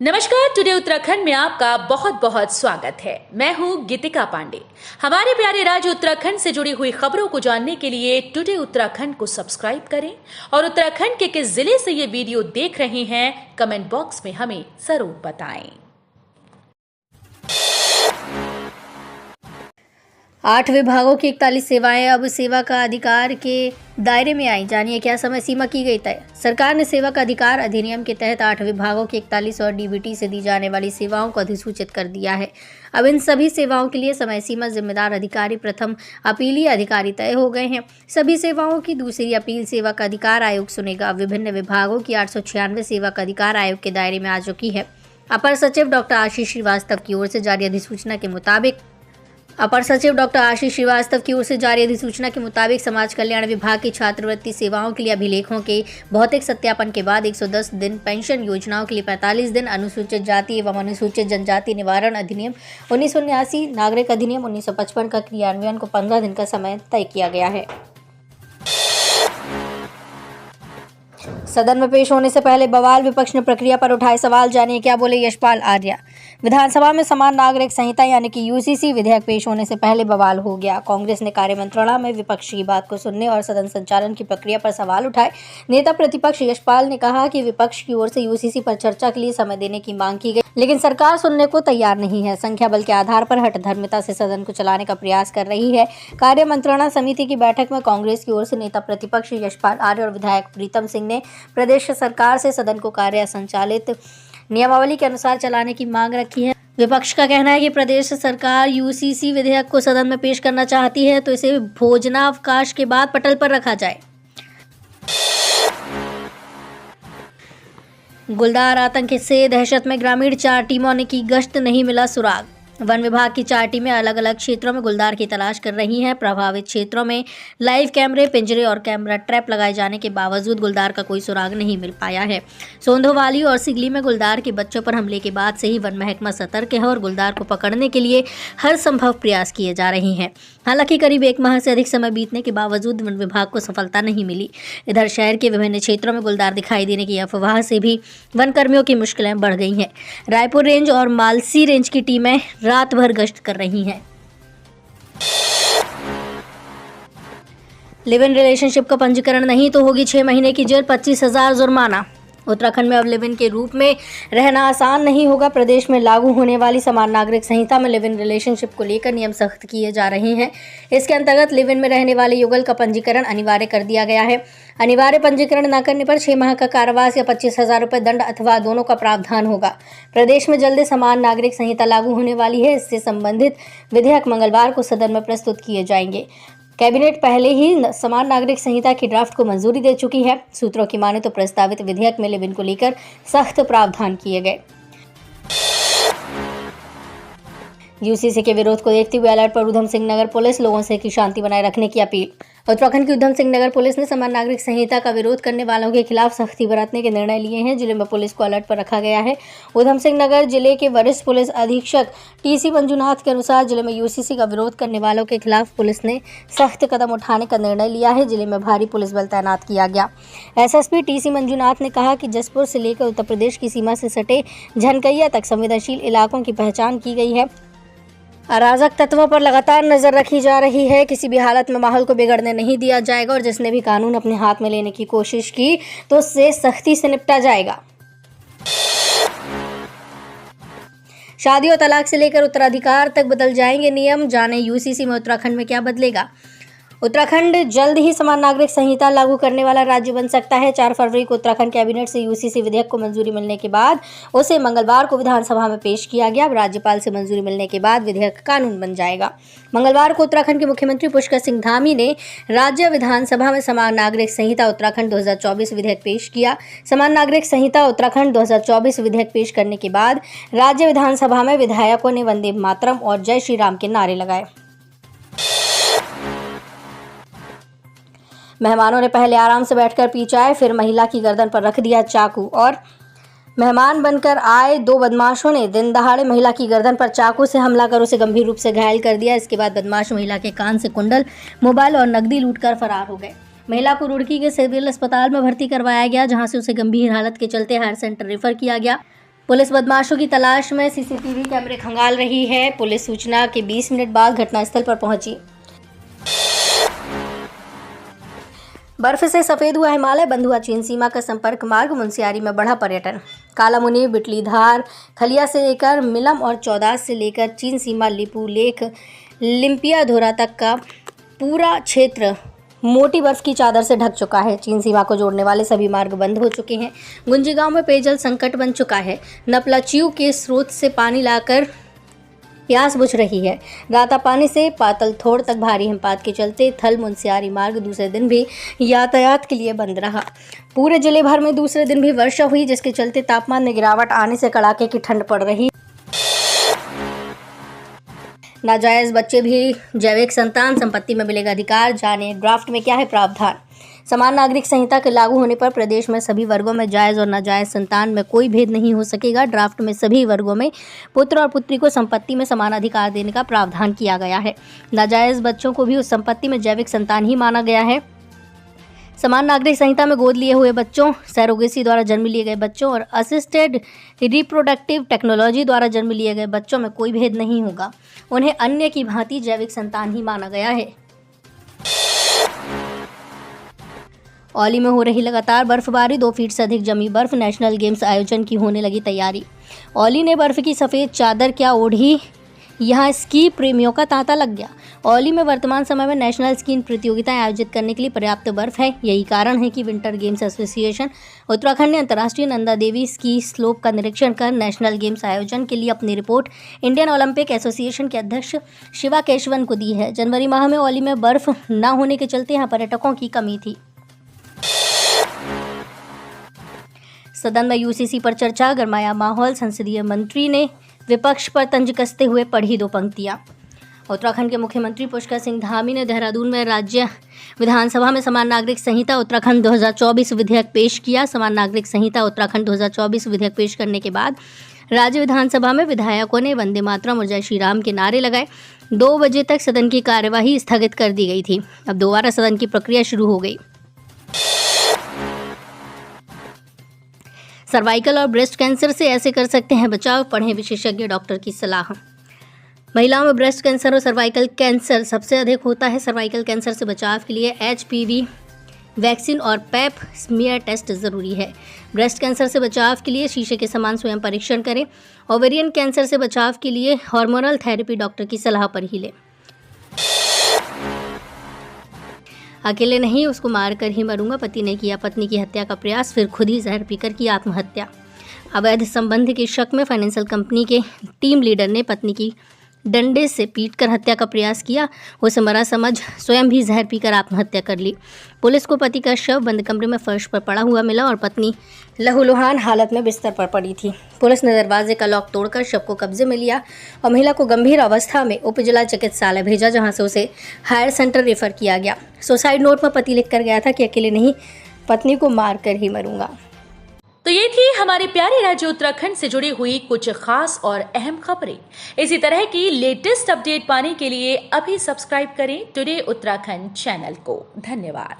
नमस्कार। टुडे उत्तराखंड में आपका बहुत बहुत स्वागत है। मैं हूं गीतिका पांडे। हमारे प्यारे राज्य उत्तराखंड से जुड़ी हुई खबरों को जानने के लिए टुडे उत्तराखंड को सब्सक्राइब करें और उत्तराखंड के किस जिले से ये वीडियो देख रहे हैं कमेंट बॉक्स में हमें जरूर बताएं। 8 विभागों की 41 सेवाएं अब सेवा का अधिकार के दायरे में आई। जानिए क्या समय सीमा की गई तय। सरकार ने सेवा का अधिकार अधिनियम के तहत 8 विभागों की 41 और डीबीटी से दी जाने वाली सेवाओं को अधिसूचित कर दिया है। अब इन सभी सेवाओं के लिए समय सीमा, जिम्मेदार अधिकारी, प्रथम अपीलीय अधिकारी तय हो गए हैं। सभी सेवाओं की दूसरी अपील सेवा का अधिकार आयोग सुनेगा। विभिन्न विभागों की 896 सेवा का अधिकार आयोग के दायरे में आ चुकी है। अपर सचिव डॉक्टर आशीष श्रीवास्तव की ओर से जारी अधिसूचना के मुताबिक समाज कल्याण विभाग की छात्रवृत्ति सेवाओं के लिए अभिलेखों के भौतिक सत्यापन के बाद 110 दिन, पेंशन योजनाओं के लिए 45 दिन, अनुसूचित जाति एवं अनुसूचित जनजाति निवारण अधिनियम 1979, नागरिक अधिनियम 1955 का क्रियान्वयन को 15 दिन का समय तय किया गया है। सदन में पेश होने से पहले बवाल, विपक्ष ने प्रक्रिया पर उठाए सवाल। जानिए क्या बोले यशपाल आर्या। विधानसभा में समान नागरिक संहिता यानी कि यूसीसी विधेयक पेश होने से पहले बवाल हो गया। कांग्रेस ने कार्य मंत्रणा में विपक्ष की बात को सुनने और सदन संचालन की प्रक्रिया पर सवाल उठाए। नेता प्रतिपक्ष यशपाल ने कहा कि विपक्ष की ओर से यूसीसी पर चर्चा के लिए समय देने की मांग की गई, लेकिन सरकार सुनने को तैयार नहीं है। संख्या बल के आधार पर हठधर्मिता से सदन को चलाने का प्रयास कर रही है। कार्य मंत्रणा समिति की बैठक में कांग्रेस की ओर से नेता प्रतिपक्ष यशपाल आर्य और विधायक प्रीतम सिंह ने प्रदेश सरकार से सदन को कार्य संचालित नियमावली के अनुसार चलाने की मांग रखी है। विपक्ष का कहना है कि प्रदेश सरकार यूसीसी विधेयक को सदन में पेश करना चाहती है तो इसे भोजनावकाश के बाद पटल पर रखा जाए। गुलदार आतंक से दहशत में ग्रामीण 4 टीमों ने की गश्त, नहीं मिला सुराग। वन विभाग की 4 टीमें अलग अलग क्षेत्रों में गुलदार की तलाश कर रही हैं। प्रभावित क्षेत्रों में लाइव कैमरे, पिंजरे और कैमरा ट्रैप लगाए जाने के बावजूद गुलदार का कोई सुराग नहीं मिल पाया है। सोंधोवाली और सिगली में गुलदार के बच्चों पर हमले के बाद से ही वन महकमा सतर्क है और गुलदार को पकड़ने के लिए हर संभव प्रयास किए जा रहे हैं। हालांकि करीब 1 माह से अधिक समय बीतने के बावजूद वन विभाग को सफलता नहीं मिली। इधर शहर के विभिन्न क्षेत्रों में गुलदार दिखाई देने की अफवाह से भी वन कर्मियों की मुश्किलें बढ़ गई हैं। रायपुर रेंज और मालसी रेंज की टीमें रात भर गश्त कर रही हैं। लिव इन रिलेशनशिप का पंजीकरण नहीं तो होगी 6 महीने की जेल, 25,000 जुर्माना। उत्तराखंड में अब लिव इन के रूप में रहना आसान नहीं होगा। प्रदेश में लागू होने वाली समान नागरिक संहिता में लिव इन रिलेशनशिप को लेकर नियम सख्त किए जा रहे हैं। इसके अंतर्गत लिव इन में रहने वाले युगल का पंजीकरण अनिवार्य कर दिया गया है। अनिवार्य पंजीकरण न करने पर 6 माह का कारावास या 25,000 रुपये दंड अथवा दोनों का प्रावधान होगा। प्रदेश में जल्द समान नागरिक संहिता लागू होने वाली है। इससे संबंधित विधेयक मंगलवार को सदन में प्रस्तुत किए जाएंगे। कैबिनेट पहले ही समान नागरिक संहिता की ड्राफ्ट को मंजूरी दे चुकी है। सूत्रों की माने तो प्रस्तावित विधेयक में लिव इन को लेकर सख्त प्रावधान किए गए। यूसीसी के विरोध को देखते हुए अलर्ट पर उधम सिंह नगर पुलिस, लोगों से की शांति बनाए रखने की अपील। उत्तराखंड की उधम सिंह नगर पुलिस ने समान नागरिक संहिता का विरोध करने वालों के खिलाफ सख्ती बरतने के निर्णय लिए हैं। जिले में पुलिस को अलर्ट पर रखा गया है। उधम सिंह नगर जिले के वरिष्ठ पुलिस अधीक्षक टीसी मंजुनाथ के अनुसार जिले में यूसीसी का विरोध करने वालों के खिलाफ पुलिस ने सख्त कदम उठाने का निर्णय लिया है। जिले में भारी पुलिस बल तैनात किया गया। एसएसपी टीसी मंजुनाथ ने कहा कि जसपुर से लेकर उत्तर प्रदेश की सीमा से सटे झनकैया तक संवेदनशील इलाकों की पहचान की गई है। अराजक तत्वों पर लगातार नजर रखी जा रही है। किसी भी हालत में माहौल को बिगड़ने नहीं दिया जाएगा और जिसने भी कानून अपने हाथ में लेने की कोशिश की तो उससे सख्ती से निपटा जाएगा। शादी और तलाक से लेकर उत्तराधिकार तक बदल जाएंगे नियम। जाने यूसीसी में उत्तराखंड में क्या बदलेगा। उत्तराखंड जल्द ही समान नागरिक संहिता लागू करने वाला राज्य बन सकता है। 4 फरवरी को उत्तराखंड कैबिनेट से यूसीसी विधेयक को मंजूरी मिलने के बाद उसे मंगलवार को विधानसभा में पेश किया गया। अब राज्यपाल से मंजूरी मिलने के बाद विधेयक कानून बन जाएगा। मंगलवार को उत्तराखंड के मुख्यमंत्री पुष्कर सिंह धामी ने राज्य विधानसभा में समान नागरिक संहिता उत्तराखंड 2024 विधेयक पेश किया। समान नागरिक संहिता उत्तराखंड 2024 विधेयक पेश करने के बाद राज्य विधानसभा में विधायकों ने वंदे मातरम और जय श्री राम के नारे लगाए। मेहमानों ने पहले आराम से बैठकर पी चाय, फिर महिला की गर्दन पर रख दिया चाकू और मेहमान बनकर आए 2 बदमाशों ने दिन दहाड़े महिला की गर्दन पर चाकू से हमला कर उसे गंभीर रूप से घायल कर दिया। इसके बाद बदमाश महिला के कान से कुंडल, मोबाइल और नकदी लूटकर फरार हो गए। महिला को रुड़की के सिविल अस्पताल में भर्ती करवाया गया, जहां से उसे गंभीर हालत के चलते हायर सेंटर रेफर किया गया। पुलिस बदमाशों की तलाश में सीसीटीवी कैमरे खंगाल रही है। पुलिस सूचना के 20 मिनट बाद घटनास्थल पर पहुंची। बर्फ से सफेद हुआ हिमालय, बंद हुआ चीन सीमा का संपर्क मार्ग, मुनस्यारी में बढ़ा पर्यटन। कालामुनि, बिटलीधार, खलिया से लेकर मिलम और चौदास से लेकर चीन सीमा लिपू लेक, लिम्पिया धोरा तक का पूरा क्षेत्र मोटी बर्फ की चादर से ढक चुका है। चीन सीमा को जोड़ने वाले सभी मार्ग बंद हो चुके हैं। गुंजी गांव में पेयजल संकट बन चुका है। नपलाचियो के स्रोत से पानी लाकर प्यास बुझ रही है। राता पानी से पातल थोड़ तक भारी हिमपात के चलते थल मुनस्यारी मार्ग दूसरे दिन भी यातायात के लिए बंद रहा। पूरे जिले भर में दूसरे दिन भी वर्षा हुई, जिसके चलते तापमान में गिरावट आने से कड़ाके की ठंड पड़ रही। नाजायज बच्चे भी जैविक संतान संपत्ति में मिलेगा अधिकार, जाने ड्राफ्ट में क्या है प्रावधान। समान नागरिक संहिता के लागू होने पर प्रदेश में सभी वर्गों में जायज़ और नाजायज़ संतान में कोई भेद नहीं हो सकेगा। ड्राफ्ट में सभी वर्गों में पुत्र और पुत्री को संपत्ति में समान अधिकार देने का प्रावधान किया गया है। नाजायज़ बच्चों को भी उस संपत्ति में जैविक संतान ही माना गया है। समान नागरिक संहिता में गोद लिए हुए बच्चों, सरोगेसी द्वारा जन्म लिए गए बच्चों और असिस्टेड रिप्रोडक्टिव टेक्नोलॉजी द्वारा जन्म लिए गए बच्चों में कोई भेद नहीं होगा। उन्हें अन्य की भांति जैविक संतान ही माना गया है। औली में हो रही लगातार बर्फबारी, 2 फीट से अधिक जमी बर्फ, नेशनल गेम्स आयोजन की होने लगी तैयारी। औली ने बर्फ की सफ़ेद चादर क्या ओढ़ी, यहाँ स्की प्रेमियों का तांता लग गया। औली में वर्तमान समय में नेशनल स्कीइंग प्रतियोगिताएं आयोजित करने के लिए पर्याप्त बर्फ है। यही कारण है कि विंटर गेम्स एसोसिएशन उत्तराखंड ने अंतर्राष्ट्रीय नंदा देवी स्की स्लोप का निरीक्षण कर नेशनल गेम्स आयोजन के लिए अपनी रिपोर्ट इंडियन ओलंपिक एसोसिएशन के अध्यक्ष शिवा केशवन को दी है। जनवरी माह में औली में बर्फ न होने के चलते यहाँ पर्यटकों की कमी थी। सदन में यूसीसी पर चर्चा, गरमाया माहौल। संसदीय मंत्री ने विपक्ष पर तंज कसते हुए पढ़ी 2 पंक्तियां। उत्तराखंड के मुख्यमंत्री पुष्कर सिंह धामी ने देहरादून में राज्य विधानसभा में समान नागरिक संहिता उत्तराखंड 2024 विधेयक पेश किया। समान नागरिक संहिता उत्तराखंड 2024 विधेयक पेश करने के बाद राज्य विधानसभा में विधायकों ने वंदे मातरम और जय श्री राम के नारे लगाए। 2 बजे तक सदन की कार्यवाही स्थगित कर दी गई थी। अब दोबारा सदन की प्रक्रिया शुरू हो गई। सर्वाइकल और ब्रेस्ट कैंसर से ऐसे कर सकते हैं बचाव, पढ़ें विशेषज्ञ डॉक्टर की सलाह। महिलाओं में ब्रेस्ट कैंसर और सर्वाइकल कैंसर सबसे अधिक होता है। सर्वाइकल कैंसर से बचाव के लिए HPV वैक्सीन और पैप स्मीयर टेस्ट ज़रूरी है। ब्रेस्ट कैंसर से बचाव के लिए शीशे के समान स्वयं परीक्षण करें। ओवेरियन कैंसर से बचाव के लिए हार्मोनल थेरेपी डॉक्टर की सलाह पर ही लें। अकेले नहीं, उसको मारकर ही मरूंगा, पति ने किया पत्नी की हत्या का प्रयास, फिर खुद ही जहर पीकर की आत्महत्या। अवैध संबंध के शक में फाइनेंशियल कंपनी के टीम लीडर ने पत्नी की डंडे से पीटकर हत्या का प्रयास किया। उसे मरा समझ स्वयं भी जहर पीकर आत्महत्या कर ली। पुलिस को पति का शव बंद कमरे में फर्श पर पड़ा हुआ मिला और पत्नी लहूलुहान हालत में बिस्तर पर पड़ी थी। पुलिस ने दरवाजे का लॉक तोड़कर शव को कब्जे में लिया और महिला को गंभीर अवस्था में उप जिला चिकित्सालय भेजा, जहां से उसे हायर सेंटर रेफर किया गया। सुसाइड नोट में पति लिख कर गया था कि अकेले नहीं, पत्नी को मार कर ही मरूंगा। तो ये थी हमारे प्यारे राज्य उत्तराखंड से जुड़ी हुई कुछ खास और अहम खबरें। इसी तरह की लेटेस्ट अपडेट पाने के लिए अभी सब्सक्राइब करें टुडे उत्तराखंड चैनल को। धन्यवाद।